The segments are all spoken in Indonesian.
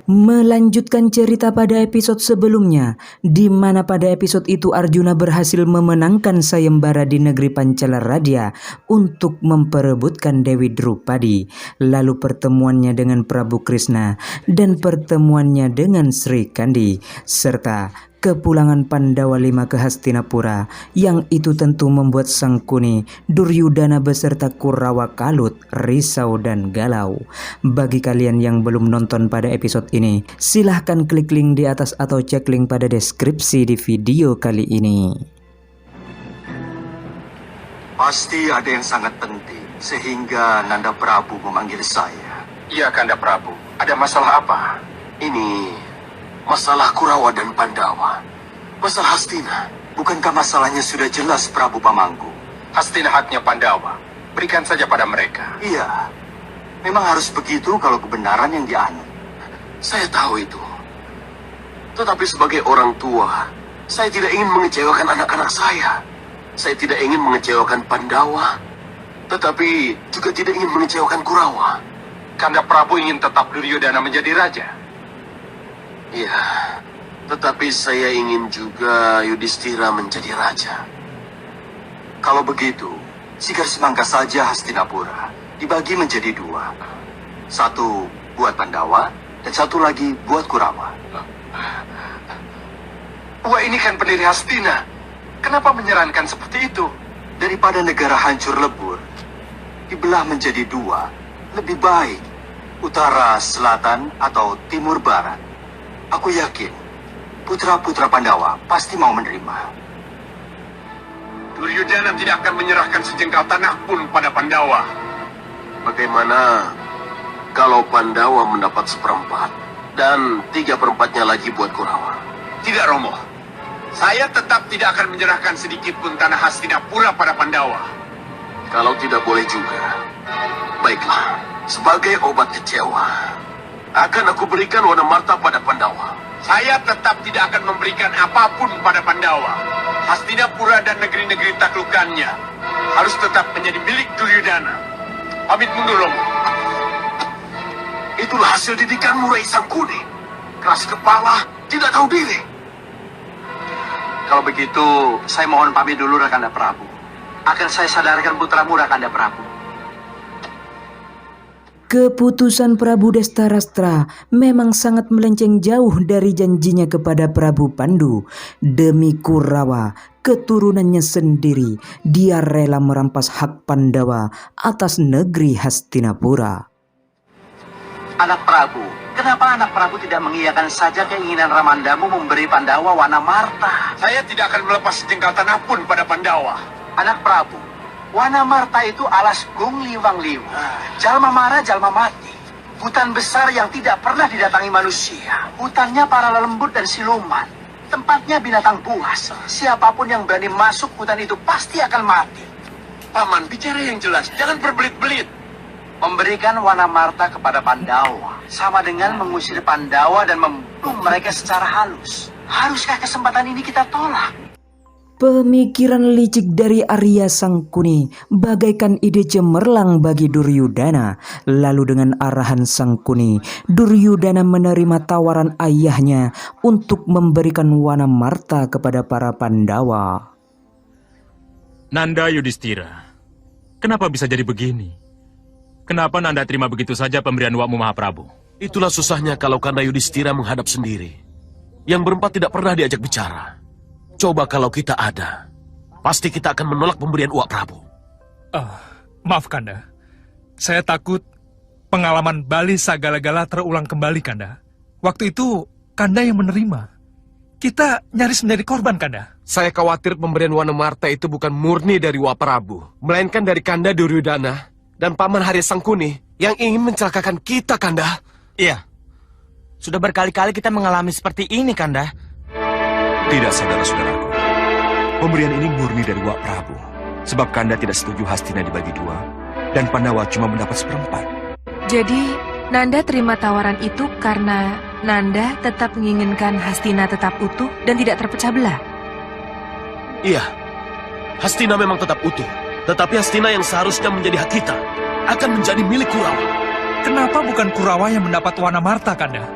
Melanjutkan cerita pada episode sebelumnya, di mana pada episode itu Arjuna berhasil memenangkan sayembara di negeri Pancalaradya untuk memperebutkan Dewi Drupadi, lalu pertemuannya dengan Prabu Krishna dan pertemuannya dengan Sri Kandi, serta kepulangan Pandawa 5 ke Hastinapura, yang itu tentu membuat Sangkuni, Duryudana beserta Kurawa kalut, risau dan galau. Bagi kalian yang belum nonton pada episode ini, silahkan klik link di atas atau cek link pada deskripsi di video kali ini. Pasti ada yang sangat penting, sehingga Nanda Prabu memanggil saya. Iya, Kanda Prabu. Ada masalah apa? Ini masalah Kurawa dan Pandawa. Masalah Hastina. Bukankah masalahnya sudah jelas, Prabu Pamangku? Hastina haknya Pandawa. Berikan saja pada mereka. Iya. Memang harus begitu kalau kebenaran yang dianut. Saya tahu itu. Tetapi sebagai orang tua, saya tidak ingin mengecewakan anak-anak saya. Saya tidak ingin mengecewakan Pandawa, tetapi juga tidak ingin mengecewakan Kurawa. Kanda Prabu ingin tetap Duryudana menjadi raja. Iya, tetapi saya ingin juga Yudhistira menjadi raja. Kalau begitu, Sigar Semangka saja Hastinapura dibagi menjadi 2. 1 buat Pandawa dan 1 lagi buat Kurawa. Wah, ini kan pendiri Hastina. Kenapa menyarankan seperti itu? Daripada negara hancur lebur, dibelah menjadi 2, lebih baik utara, selatan, atau timur barat. Aku yakin putra-putra Pandawa pasti mau menerima. Duryudana tidak akan menyerahkan sejengkal tanah pun pada Pandawa. Bagaimana kalau Pandawa mendapat 1/4 dan 3/4-nya lagi buat Kurawa? Tidak, Romo. Saya tetap tidak akan menyerahkan sedikit pun tanah Hastinapura pada Pandawa. Kalau tidak boleh juga, baiklah. Sebagai obat kecewa, akan aku berikan Wanamarta pada Pandawa. Saya tetap tidak akan memberikan apapun pada Pandawa. Hastinapura dan negeri-negeri taklukannya harus tetap menjadi milik Duryudana. Pamit mundur, Romo. Itulah hasil didikanmu, Rai Sangkuni. Keras kepala, tidak tahu diri. Kalau begitu, saya mohon pamit dulu, Rakanda Prabu. Akan saya sadarkan putramu, Rakanda Prabu. Keputusan Prabu Destarastra memang sangat melenceng jauh dari janjinya kepada Prabu Pandu. Demi Kurawa, keturunannya sendiri, dia rela merampas hak Pandawa atas negeri Hastinapura. Anak Prabu, kenapa anak Prabu tidak mengiyakan saja keinginan Ramandamu memberi Pandawa Wanamarta? Saya tidak akan melepas sejengkal tanah pun pada Pandawa. Anak Prabu, Wanamarta itu alas gung liwang liwu. Jalma mara, jalma mati. Hutan besar yang tidak pernah didatangi manusia. Hutannya para lembut dan siluman. Tempatnya binatang buas. Siapapun yang berani masuk hutan itu pasti akan mati. Paman, bicara yang jelas. Jangan berbelit-belit. Memberikan Wanamarta kepada Pandawa sama dengan mengusir Pandawa dan membunuh mereka secara halus. Haruskah kesempatan ini kita tolak? Pemikiran licik dari Arya Sangkuni bagaikan ide cemerlang bagi Duryudana. Lalu dengan arahan Sangkuni, Duryudana menerima tawaran ayahnya untuk memberikan Wanamarta kepada para Pandawa. Nanda Yudhistira, kenapa bisa jadi begini? Kenapa Nanda terima begitu saja pemberian Wakmu Mahaprabu? Itulah susahnya kalau Kanda Yudhistira menghadap sendiri. Yang berempat tidak pernah diajak bicara. Coba kalau kita ada, pasti kita akan menolak pemberian Uak Prabu. Maaf Kanda, saya takut pengalaman Bali Sagala-Gala terulang kembali Kanda. Waktu itu Kanda yang menerima. Kita nyaris menjadi korban Kanda. Saya khawatir pemberian Wanamarta itu bukan murni dari Uak Prabu, melainkan dari Kanda Duryudana dan Paman Arya Sangkuni yang ingin mencelakakan kita, Kanda. Iya, sudah berkali-kali kita mengalami seperti ini, Kanda. Tidak, saudara-saudaraku. Pemberian ini murni dari Wak Prabu. Sebab Kanda tidak setuju Hastina dibagi 2, dan Pandawa cuma mendapat 1/4. Jadi, Nanda terima tawaran itu karena Nanda tetap menginginkan Hastina tetap utuh dan tidak terpecah belah. Iya, Hastina memang tetap utuh. Tetapi Hastina yang seharusnya menjadi hak kita akan menjadi milik Kurawa. Kenapa bukan Kurawa yang mendapat Wanamarta, Kanda?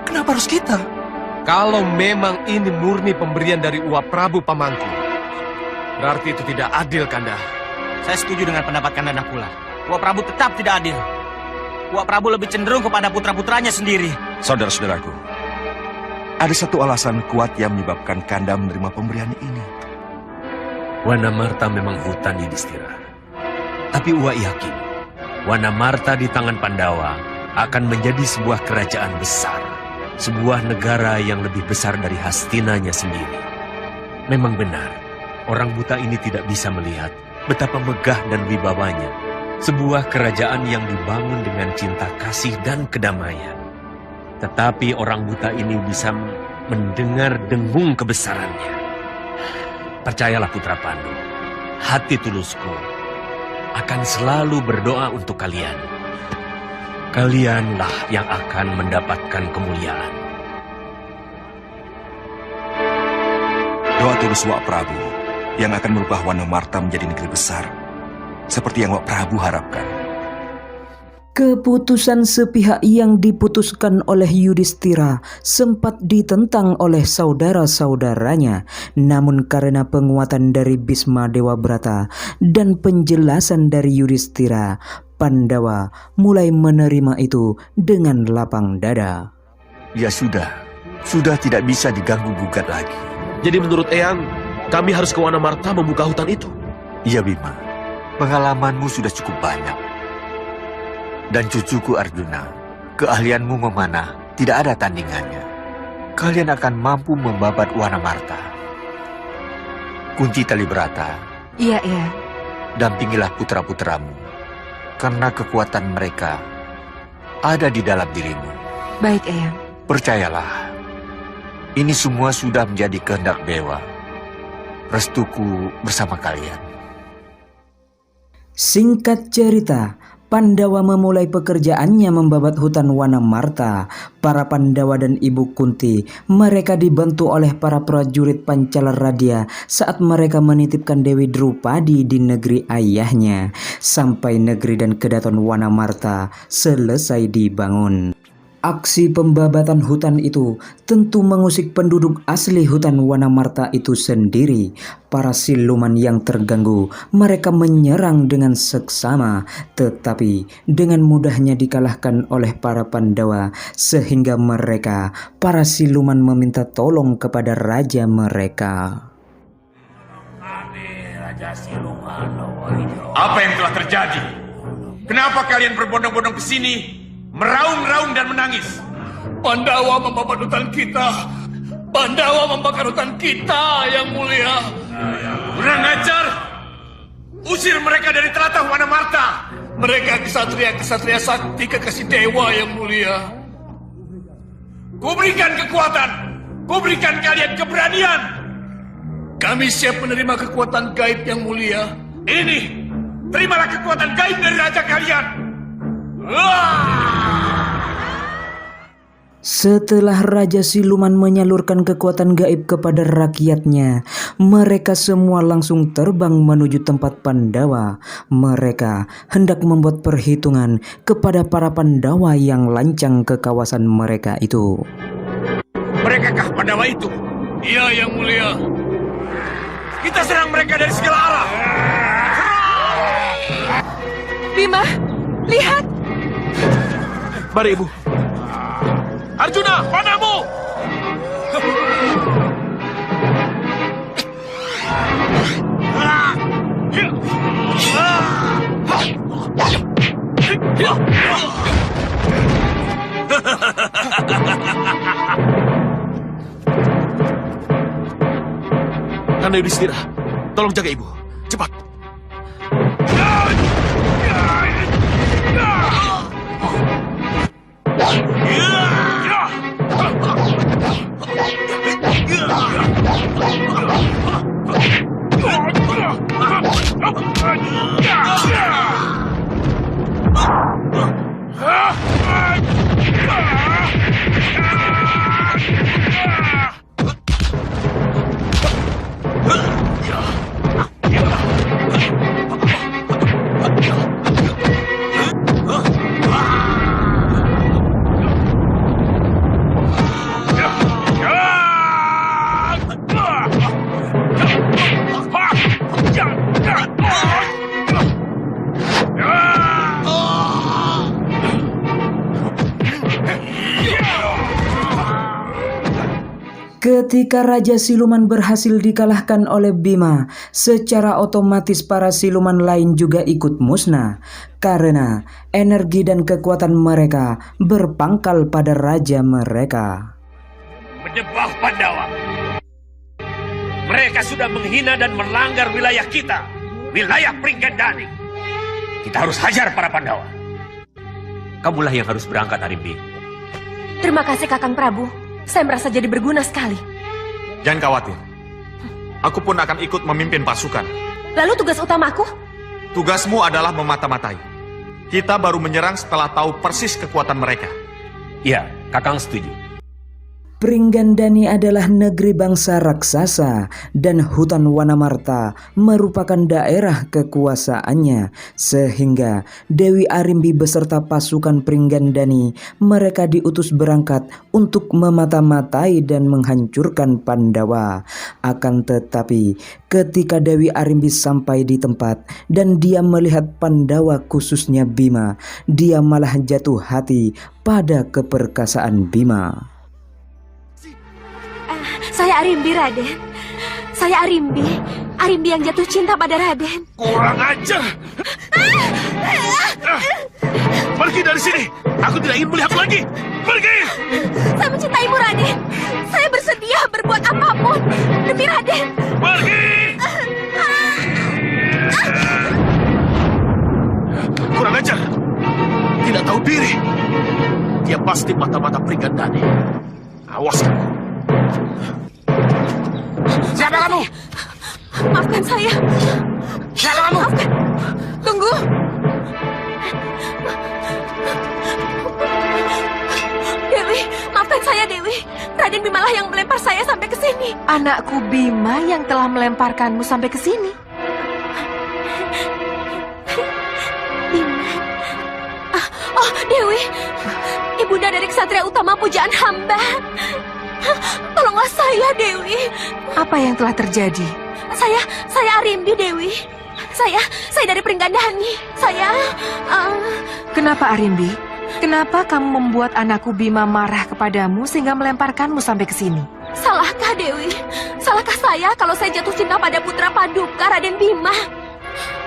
Kenapa harus kita? Kalau memang ini murni pemberian dari Uap Prabu Pamangku, berarti itu tidak adil, Kanda. Saya setuju dengan pendapat Kanda Nakula. Uap Prabu tetap tidak adil. Uap Prabu lebih cenderung kepada putra-putranya sendiri. Saudara-saudaraku, ada satu alasan kuat yang menyebabkan Kanda menerima pemberian ini. Wanamarta memang hutan Yudhistira. Tapi Uwa yakin, Wanamarta di tangan Pandawa akan menjadi sebuah kerajaan besar. Sebuah negara yang lebih besar dari Hastinanya sendiri. Memang benar, orang buta ini tidak bisa melihat betapa megah dan wibawanya sebuah kerajaan yang dibangun dengan cinta kasih dan kedamaian. Tetapi orang buta ini bisa mendengar dengung kebesarannya. Percayalah Putra Pandu, hati tulusku akan selalu berdoa untuk kalian. Kalianlah yang akan mendapatkan kemuliaan. Doa tulus Wak Prabu yang akan merubah Wanamarta menjadi negeri besar, seperti yang Wak Prabu harapkan. Keputusan sepihak yang diputuskan oleh Yudhistira sempat ditentang oleh saudara-saudaranya, namun karena penguatan dari Bisma Dewabrata dan penjelasan dari Yudhistira, Pandawa mulai menerima itu dengan lapang dada. Ya sudah tidak bisa diganggu-gugat lagi. Jadi menurut Eyang, kami harus ke Wanamarta membuka hutan itu? Iya Bima, pengalamanmu sudah cukup banyak. Dan cucuku Arjuna, keahlianmu memanah tidak ada tandingannya. Kalian akan mampu membabat Wanamarta. Kunci Talibrata. Iya, iya. Dampingilah putra-putramu, karena kekuatan mereka ada di dalam dirimu. Baik, Eyang. Percayalah, ini semua sudah menjadi kehendak Dewa. Restuku bersama kalian. Singkat cerita, Pandawa memulai pekerjaannya membabat hutan Wanamarta. Para Pandawa dan Ibu Kunti, mereka dibantu oleh para prajurit Pancalaradya saat mereka menitipkan Dewi Drupadi di negeri ayahnya, sampai negeri dan kedaton Wanamarta selesai dibangun. Aksi pembabatan hutan itu tentu mengusik penduduk asli hutan Wanamarta itu sendiri. Para siluman yang terganggu, mereka menyerang dengan seksama, tetapi dengan mudahnya dikalahkan oleh para Pandawa, sehingga mereka, para siluman, meminta tolong kepada raja mereka. Apa yang telah terjadi? Kenapa kalian berbondong-bondong ke sini, meraung-raung dan menangis? Pandawa membabat hutan kita. Pandawa membakar hutan kita, Yang Mulia. Kurang ajar! Usir mereka dari telatah Wanamarta. Mereka kesatria sakti kekasih dewa, Yang Mulia. Kuberikan kekuatan. Kuberikan kalian keberanian. Kami siap menerima kekuatan gaib, Yang Mulia. Ini, terimalah kekuatan gaib dari raja kalian. Setelah Raja Siluman menyalurkan kekuatan gaib kepada rakyatnya, mereka semua langsung terbang menuju tempat Pandawa. Mereka hendak membuat perhitungan kepada para Pandawa yang lancang ke kawasan mereka itu. Merekakah Pandawa itu? Iya, Yang Mulia. Kita serang mereka dari segala arah. Bima, lihat! Mari Ibu. Arjuna, panamu! Kanda Yudhistira, tolong jaga Ibu. Cepat. Ketika Raja Siluman berhasil dikalahkan oleh Bima, secara otomatis para siluman lain juga ikut musnah karena energi dan kekuatan mereka berpangkal pada raja mereka. Menyembah Pandawa. Mereka sudah menghina dan melanggar wilayah kita, wilayah Pringgandani. Kita harus hajar para Pandawa. Kamulah yang harus berangkat, Arimbi. Terima kasih Kakang Prabu. Saya merasa jadi berguna sekali. Jangan khawatir. Aku pun akan ikut memimpin pasukan. Lalu tugas utamaku? Tugasmu adalah memata-matai. Kita baru menyerang setelah tahu persis kekuatan mereka. Iya, Kakang setuju. Pringgandani adalah negeri bangsa raksasa dan hutan Wanamarta merupakan daerah kekuasaannya, sehingga Dewi Arimbi beserta pasukan Pringgandani mereka diutus berangkat untuk memata-matai dan menghancurkan Pandawa. Akan tetapi ketika Dewi Arimbi sampai di tempat dan dia melihat Pandawa khususnya Bima, dia malah jatuh hati pada keperkasaan Bima. Saya Arimbi, Raden. Saya Arimbi. Arimbi yang jatuh cinta pada Raden. Kurang ajar. Pergi dari sini. Aku tidak ingin melihat lagi. Pergi. Saya mencintaimu, Raden. Saya bersedia berbuat apapun demi Raden. Pergi. Kurang ajar. Tidak tahu diri. Dia pasti mata-mata Pringgandani. Awas kamu. Siapa kamu? Maafkan saya. Siapa kamu? Maafkan. Tunggu. Dewi, maafkan saya Dewi. Raden Bimalah yang melempar saya sampai ke sini. Anakku Bima yang telah melemparkanmu sampai ke sini. Bima. Oh, Dewi. Ibunda dari Ksatria Utama pujaan hamba. Tolonglah saya, Dewi. Apa yang telah terjadi? Saya Arimbi, Dewi. Saya dari Pringgandani. Kenapa, Arimbi? Kenapa kamu membuat anakku Bima marah kepadamu sehingga melemparkanmu sampai ke sini? Salahkah, Dewi? Salahkah saya kalau saya jatuh cinta pada putra Paduka, Raden Bima?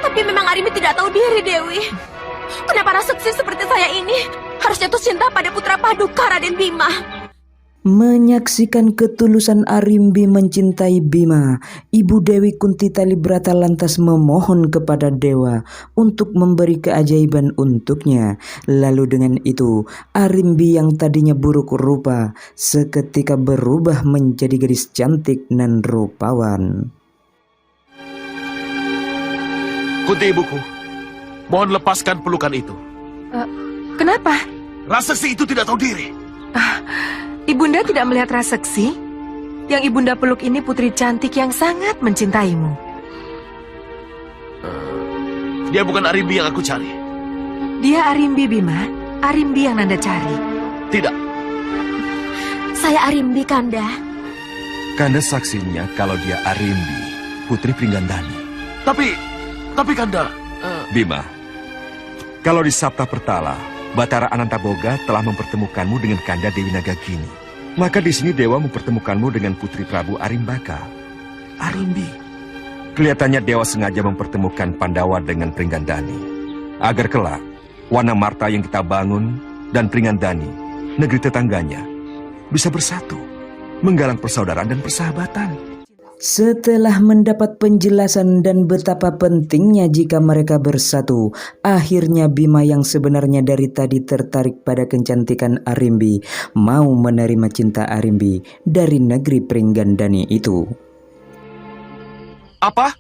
Tapi memang Arimbi tidak tahu diri, Dewi. Kenapa Raseksi seperti saya ini harus jatuh cinta pada putra Paduka, Raden Bima? Menyaksikan ketulusan Arimbi mencintai Bima, Ibu Dewi Kunti Talibrata lantas memohon kepada dewa untuk memberi keajaiban untuknya. Lalu dengan itu, Arimbi yang tadinya buruk rupa seketika berubah menjadi gadis cantik dan rupawan. Kunti ibuku, mohon lepaskan pelukan itu. Kenapa? Raseksi itu tidak tahu diri. Ibunda tidak melihat Raseksi? Yang Ibunda peluk ini putri cantik yang sangat mencintaimu. Dia bukan Arimbi yang aku cari. Dia Arimbi, Bima. Arimbi yang Nanda cari. Tidak. Saya Arimbi, Kanda. Kanda saksinya kalau dia Arimbi, putri Pringgandani. Tapi Kanda... Bima, kalau di Sabta Pertala, Batara Anantaboga telah mempertemukanmu dengan Kanda Dewi Nagagini. Maka di sini dewa mempertemukanmu dengan Putri Prabu Arimbaka. Arimbi. Kelihatannya dewa sengaja mempertemukan Pandawa dengan Pringgandani. Agar kelak, Wanamarta yang kita bangun dan Pringgandani, negeri tetangganya, bisa bersatu, menggalang persaudaraan dan persahabatan. Setelah mendapat penjelasan dan betapa pentingnya jika mereka bersatu, akhirnya Bima yang sebenarnya dari tadi tertarik pada kecantikan Arimbi mau menerima cinta Arimbi dari negeri Pringgandani itu. Apa?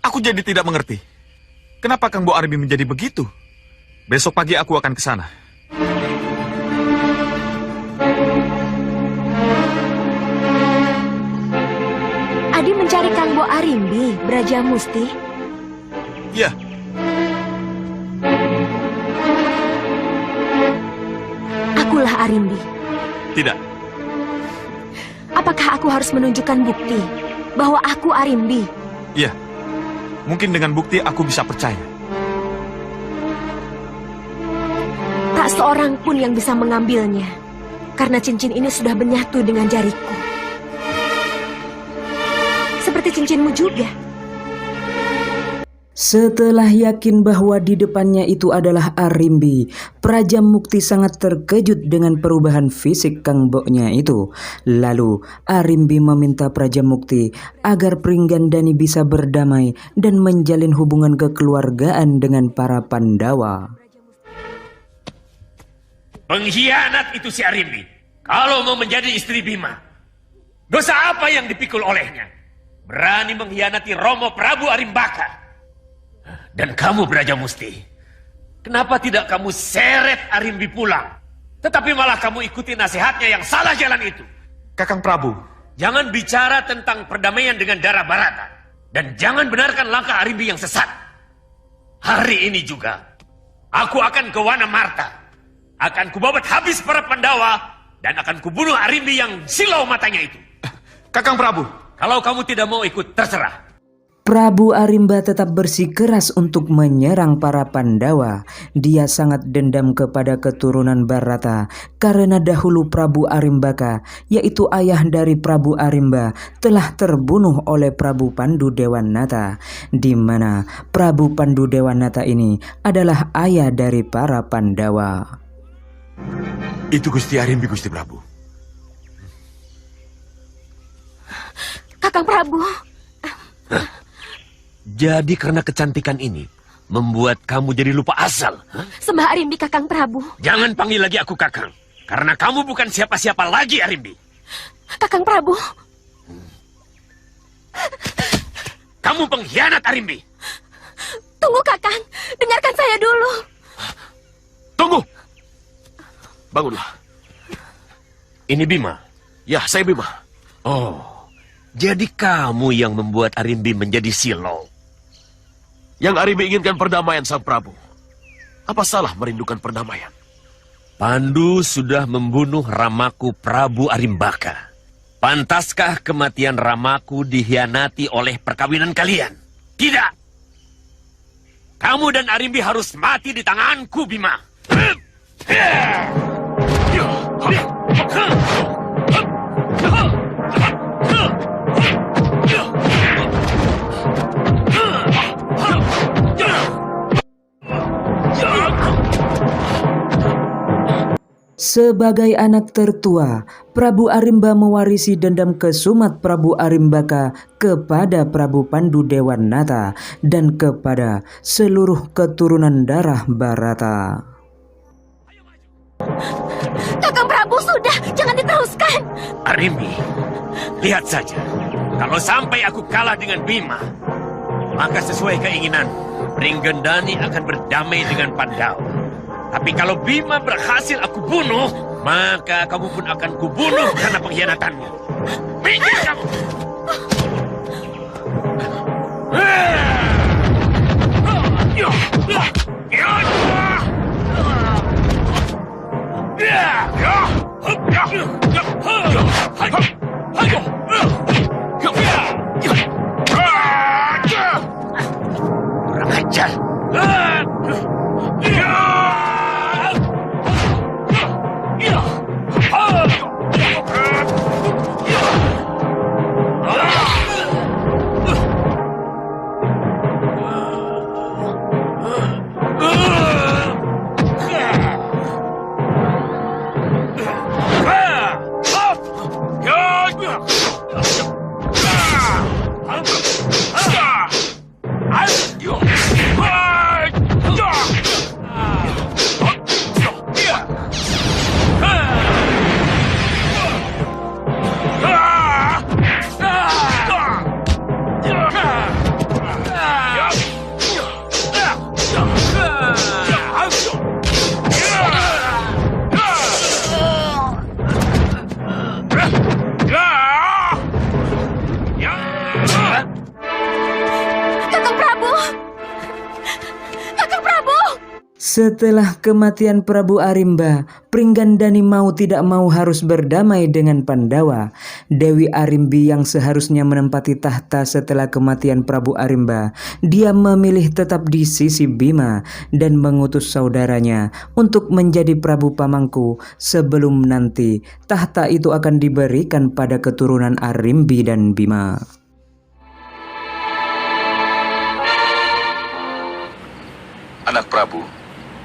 Aku jadi tidak mengerti. Kenapa Kang Bo Arimbi menjadi begitu? Besok pagi aku akan ke sana. Adi mencari Kang Bo Arimbi, Braja Musti. Ya. Akulah Arimbi. Tidak. Apakah aku harus menunjukkan bukti bahwa aku Arimbi? Ya. Mungkin dengan bukti aku bisa percaya. Tak seorang pun yang bisa mengambilnya. karena cincin ini sudah menyatu dengan jariku. Seperti cincinmu juga. Setelah yakin bahwa di depannya itu adalah Arimbi, Praja Mukti sangat terkejut dengan perubahan fisik Kang Boknya itu. Lalu Arimbi meminta Praja Mukti agar Pringgandani bisa berdamai dan menjalin hubungan kekeluargaan dengan para Pandawa. Pengkhianat itu si Arimbi. Kalau mau menjadi istri Bima, dosa apa yang dipikul olehnya? Berani mengkhianati Romo Prabu Arimbaka. Dan kamu Braja Musti, kenapa tidak kamu seret Arimbi pulang? Tetapi malah kamu ikuti nasihatnya yang salah jalan itu. Kakang Prabu, jangan bicara tentang perdamaian dengan Dara Barata. Dan jangan benarkan langkah Arimbi yang sesat. Hari ini juga, aku akan ke Wanamarta. Akan kubabat habis para Pandawa. Dan akan kubunuh Arimbi yang silau matanya itu. Kakang Prabu. Kalau kamu tidak mau ikut, terserah. Prabu Arimba tetap bersikeras untuk menyerang para Pandawa. Dia sangat dendam kepada keturunan Barata karena dahulu Prabu Arimbaka, yaitu ayah dari Prabu Arimba, telah terbunuh oleh Prabu Pandu Dewannata, di mana Prabu Pandu Dewannata ini adalah ayah dari para Pandawa. Itu Gusti Arimbi, Gusti Prabu. Kakang Prabu. Jadi karena kecantikan ini membuat kamu jadi lupa asal. Sembah Arimbi, Kakang Prabu. Jangan panggil lagi aku Kakang, karena kamu bukan siapa-siapa lagi, Arimbi. Kakang Prabu. Kamu pengkhianat, Arimbi. Tunggu, Kakang. Dengarkan saya dulu. Tunggu. Bangunlah. Ini Bima? Ya, saya Bima. Oh, jadi kamu yang membuat Arimbi menjadi silau. Yang Arimbi inginkan perdamaian, Sang Prabu. Apa salah merindukan perdamaian? Pandu sudah membunuh Ramaku Prabu Arimbaka. Pantaskah kematian Ramaku dihianati oleh perkawinan kalian? Tidak. Kamu dan Arimbi harus mati di tanganku, Bima. Sebagai anak tertua, Prabu Arimba mewarisi dendam kesumat Prabu Arimbaka kepada Prabu Pandu Dewannata dan kepada seluruh keturunan darah Barata. Kakang Prabu, sudah, jangan diteruskan. Arimbi, lihat saja. Kalau sampai aku kalah dengan Bima, maka sesuai keinginan, Pringgandani akan berdamai dengan Pandawa. Tapi kalau Bima berhasil aku bunuh, maka kamu pun akan kubunuh karena pengkhianatanmu. Minggir kamu! Kurang ajar! Setelah kematian Prabu Arimba, Pringgandani mau tidak mau harus berdamai dengan Pandawa. Dewi Arimbi yang seharusnya menempati tahta setelah kematian Prabu Arimba, dia memilih tetap di sisi Bima dan mengutus saudaranya untuk menjadi Prabu Pamangku sebelum nanti tahta itu akan diberikan pada keturunan Arimbi dan Bima. Anak Prabu,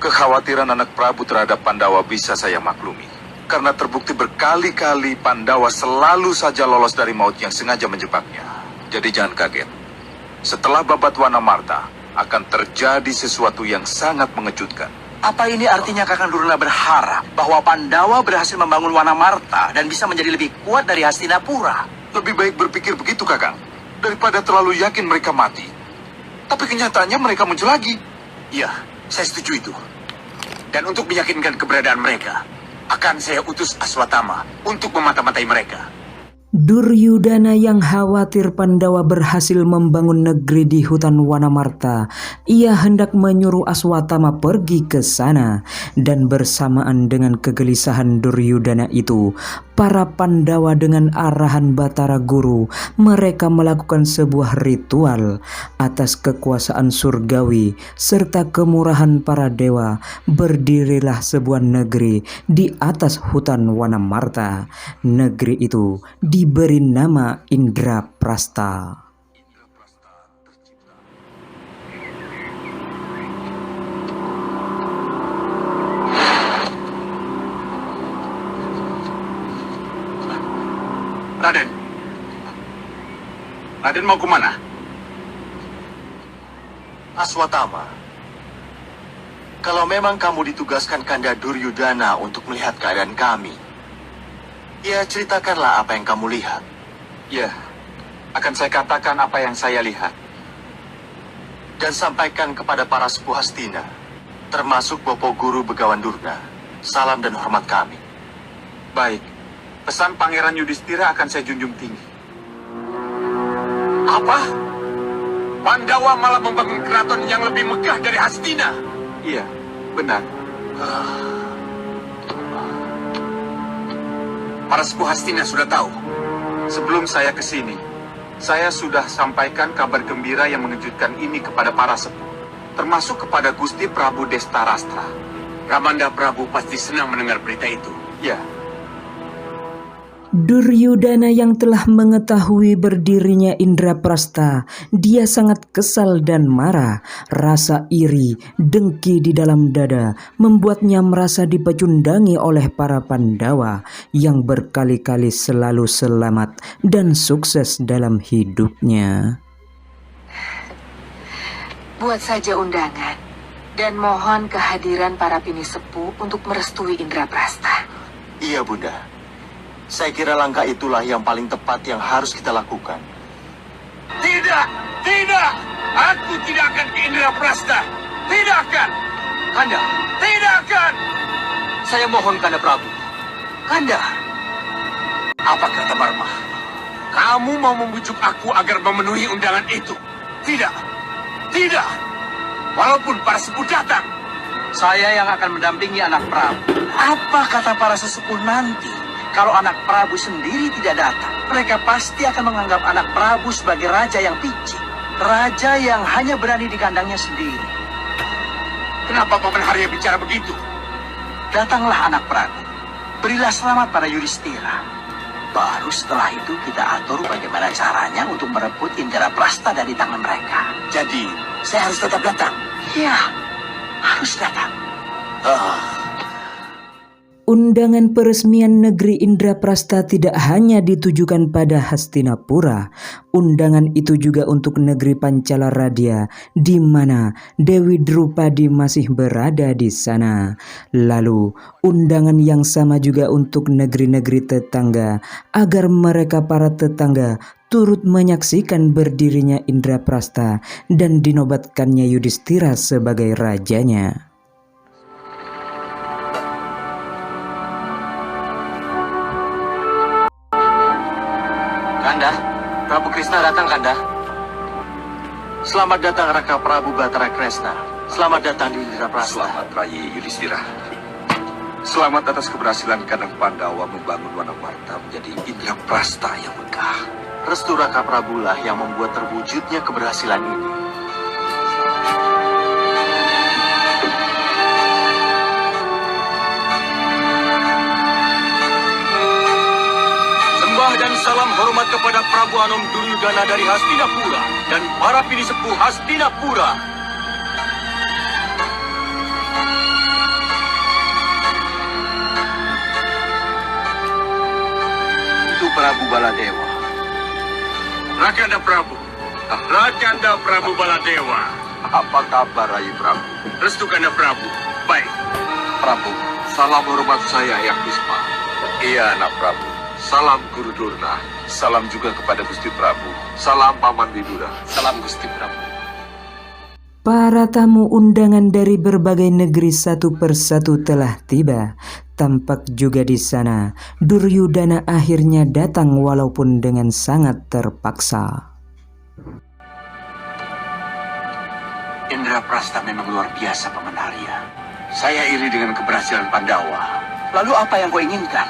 kekhawatiran anak Prabu terhadap Pandawa bisa saya maklumi. Karena terbukti berkali-kali Pandawa selalu saja lolos dari maut yang sengaja menjebaknya. Jadi jangan kaget. Setelah babat Wanamarta, akan terjadi sesuatu yang sangat mengejutkan. Apa ini artinya Kakang Durna berharap bahwa Pandawa berhasil membangun Wanamarta dan bisa menjadi lebih kuat dari Hastinapura? Lebih baik berpikir begitu, Kakang, daripada terlalu yakin mereka mati. Tapi kenyataannya mereka muncul lagi. Iya, saya setuju itu. Dan untuk meyakinkan keberadaan mereka, akan saya utus Aswatama untuk memata-matai mereka. Duryudana yang khawatir Pandawa berhasil membangun negeri di hutan Wanamarta, ia hendak menyuruh Aswatama pergi ke sana. Dan bersamaan dengan kegelisahan Duryudana itu, para Pandawa dengan arahan Batara Guru, mereka melakukan sebuah ritual. Atas kekuasaan surgawi serta kemurahan para dewa, berdirilah sebuah negeri di atas hutan Wanamarta. Negeri itu diberi nama Indraprasta. Raden mau kemana? Aswatama, kalau memang kamu ditugaskan Kanda Duryudana untuk melihat keadaan kami, ya ceritakanlah apa yang kamu lihat. Ya, akan saya katakan apa yang saya lihat. Dan sampaikan kepada para sepuh Hastina, termasuk Bopo Guru Begawan Durna, salam dan hormat kami. Baik, pesan Pangeran Yudhistira akan saya junjung tinggi. Apa? Pandawa malah membangun keraton yang lebih megah dari Hastina? Iya, benar. Para sepuh Hastina sudah tahu. Sebelum saya ke sini, saya sudah sampaikan kabar gembira yang mengejutkan ini kepada para sepuh, termasuk kepada Gusti Prabu Destarastra. Ramanda Prabu pasti senang mendengar berita itu. Ya. Duryudana yang telah mengetahui berdirinya Indraprasta, dia sangat kesal dan marah. Rasa iri, dengki di dalam dada membuatnya merasa dipecundangi oleh para Pandawa yang berkali-kali selalu selamat dan sukses dalam hidupnya. Buat saja undangan dan mohon kehadiran para pini sepuh untuk merestui Indraprasta. Iya, Bunda. Saya kira langkah itulah yang paling tepat yang harus kita lakukan. Tidak! Tidak! Aku tidak akan ke Indraprasta! Tidak akan! Kanda! Tidak akan! Saya mohon Kanda Prabu. Kanda! Apa kata Barma? Kamu mau membujuk aku agar memenuhi undangan itu? Tidak! Tidak! Walaupun para sepuh datang. Saya yang akan mendampingi anak Prabu. Apa kata para sesepuh nanti? Kalau anak Prabu sendiri tidak datang, mereka pasti akan menganggap anak Prabu sebagai raja yang picik. Raja yang hanya berani di kandangnya sendiri. Kenapa Paman Harya bicara begitu? Datanglah anak Prabu. Berilah selamat pada Yudhistira. Baru setelah itu kita atur bagaimana caranya untuk merebut Indraprasta dari tangan mereka. Jadi, saya harus tetap datang? Ya, harus datang. Undangan peresmian negeri Indraprasta tidak hanya ditujukan pada Hastinapura. Undangan itu juga untuk negeri Pancalaradya, di mana Dewi Drupadi masih berada di sana. Lalu, undangan yang sama juga untuk negeri-negeri tetangga, agar mereka para tetangga turut menyaksikan berdirinya Indraprasta dan dinobatkannya Yudhistira sebagai rajanya. Kanda, Prabu Krishna datang, Kanda. Selamat datang Raka Prabu Batara Kresna. Selamat datang di Indraprasta. Selamat Rayi Yudhistira. Selamat atas keberhasilan Kandang Pandawa membangun Wanamarta menjadi Indraprasta yang megah. Restu Raka Prabulah yang membuat terwujudnya keberhasilan ini. Sembah dan salam hormat kepada Prabu Anom Duryudana dari Hastinapura dan para pilih sepuh Hastinapura. Itu Prabu Baladewa. Rakanda Prabu. Rakanda Prabu Baladewa. Apa kabar Rayi Prabu? Restu Kanda Prabu. Baik. Prabu, salam hormat saya Yang Bisma. Iya, anak Prabu. Salam Guru Durna. Salam juga kepada Gusti Prabu. Salam Paman Widura. Salam Gusti Prabu. Para tamu undangan dari berbagai negeri satu persatu telah tiba. Tampak juga di sana Duryudana akhirnya datang walaupun dengan sangat terpaksa. Indraprasta memang luar biasa, Paman Arya. Saya iri dengan keberhasilan Pandawa. Lalu apa yang kau inginkan?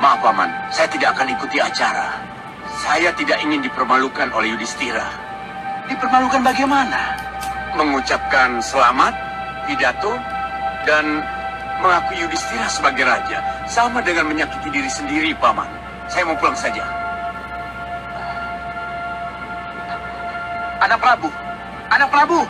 Maaf Paman, saya tidak akan ikuti acara. Saya tidak ingin dipermalukan oleh Yudhistira. Dipermalukan bagaimana? Mengucapkan selamat, pidato, dan mengakui Yudhistira sebagai raja sama dengan menyakiti diri sendiri, Paman. Saya mau pulang saja. Anak Prabu! Anak Prabu!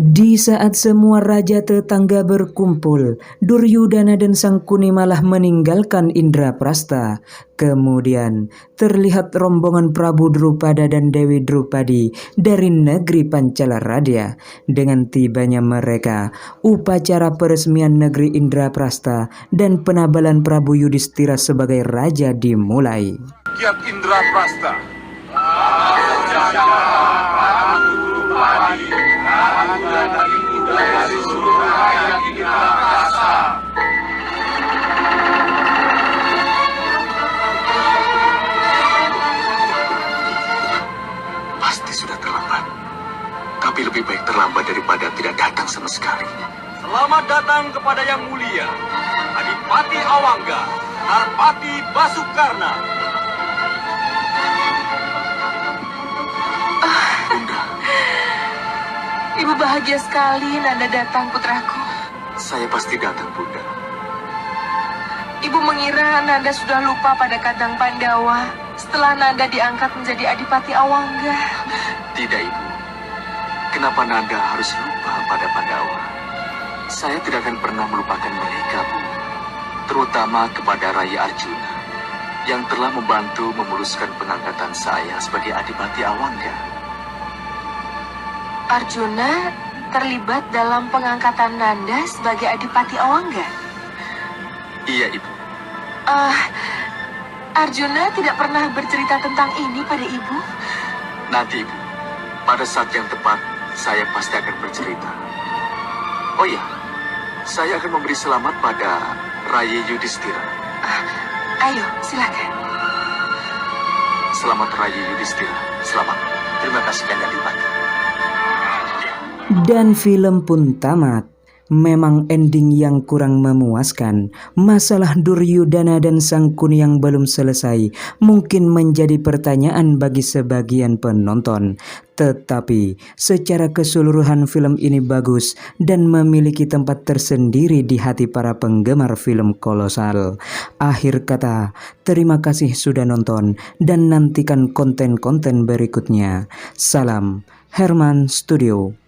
Di saat semua raja tetangga berkumpul, Duryudana dan Sangkuni malah meninggalkan Indraprasta. Kemudian terlihat rombongan Prabu Drupada dan Dewi Drupadi dari negeri Pancalaradya. Dengan tibanya mereka, upacara peresmian negeri Indraprasta dan penabalan Prabu Yudhistira sebagai raja dimulai. Kiat Indraprasta. Pasti sudah terlambat. Tapi lebih baik terlambat daripada tidak datang sama sekali. Selamat datang kepada Yang Mulia, Adipati Awangga, Narpati Basukarna. Ibu bahagia sekali Nanda datang, putraku. Saya pasti datang, Bunda. Ibu mengira Nanda sudah lupa pada Kandang Pandawa setelah Nanda diangkat menjadi Adipati Awangga. Tidak, Ibu. Kenapa Nanda harus lupa pada Pandawa? Saya tidak akan pernah melupakan mereka, Bu. Terutama kepada Rayi Arjuna yang telah membantu memuluskan pengangkatan saya sebagai Adipati Awangga. Arjuna terlibat dalam pengangkatan Nanda sebagai Adipati Awangga? Iya, Ibu. Arjuna tidak pernah bercerita tentang ini pada Ibu? Nanti, Ibu. Pada saat yang tepat, saya pasti akan bercerita. Oh iya, saya akan memberi selamat pada Rayi Yudhistira. Ayo, silakan. Selamat Rayi Yudhistira. Selamat. Terima kasih, Kanda Adipati. Dan film pun tamat. Memang ending yang kurang memuaskan. Masalah Duryudana dan Sangkuni yang belum selesai mungkin menjadi pertanyaan bagi sebagian penonton. Tetapi secara keseluruhan film ini bagus dan memiliki tempat tersendiri di hati para penggemar film kolosal. Akhir kata, terima kasih sudah nonton dan nantikan konten-konten berikutnya. Salam Herman Studio.